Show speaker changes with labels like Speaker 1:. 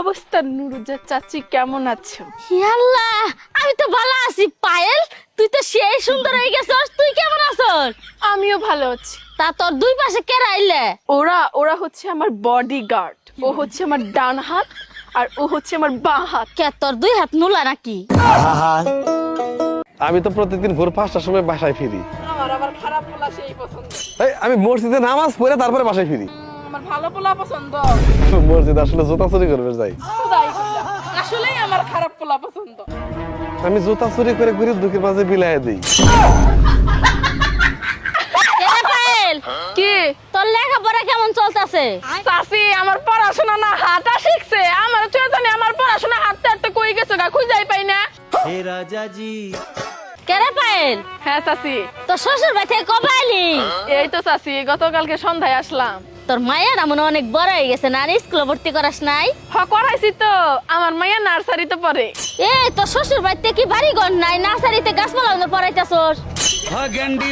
Speaker 1: অবস্থা নুরুজা চাচি, কেমন আছো?
Speaker 2: আল্লাহ, আমি তো ভালো আছি। পায়েল, তুই তো সেই সুন্দর হয়ে গেছস। তুই কেমন আছস?
Speaker 1: আমিও ভালো আছি।
Speaker 2: তা তোর দুই পাশে কে রাইলে?
Speaker 1: ওরা হচ্ছে আমার বডিগার্ড। ও হচ্ছে আমার ডান হাত আর ও হচ্ছে আমার বাঁ হাত।
Speaker 2: কে তোর দুই হাত নুলা নাকি?
Speaker 3: আমি তো প্রতিদিন ভোর 5টার সময় বাসায় ফিরি।
Speaker 1: আমার আবার খারাপ পোলা সেই পছন্দ।
Speaker 3: এই আমি মসজিদে নামাজ পড়ে তারপরে বাসায় ফিরি।
Speaker 1: আমার ভালো পোলা পছন্দ।
Speaker 3: মসজিদ আসলে জুতা চুরি করবে যাই।
Speaker 1: আসলেই আমার খারাপ পোলা পছন্দ।
Speaker 3: আমি জুতা চুরি করে গরিব দুঃখীর মাঝে বিলাইয়া দিই।
Speaker 2: কে রে পায়েল?
Speaker 1: কি
Speaker 2: তোর লেখাপড়া কেমন চলতেছে?
Speaker 1: চাচি, আমার পড়াশোনা না হাঁটা শিখছে। আমার তুই জানি আমার পড়াশোনা হাঁটতে হাঁটতে কই গেছে গা, খুঁজাই পাই না।
Speaker 4: हे राजा जी
Speaker 2: কে রে পায়েল?
Speaker 1: হ্যাঁ চাচি,
Speaker 2: তোর শ্বশুর বাড়ি থেকে কবে আইলি?
Speaker 1: এই তো চাচি, গতকালকে সন্ধ্যায় আসলাম।
Speaker 2: তোর মায়ের মনে অনেক বড় হয়ে গেছে না? স্কুলে ভর্তি করাস নাই?
Speaker 1: করাইছি তো, আমার মাইয়া নার্সারিতে পড়ে।
Speaker 2: এ তোর শ্বশুর বাড়িতে কি বাড়ি ঘর নাই? নার্সারিতে গাছপালা পড়াইতেছস?
Speaker 4: गंडी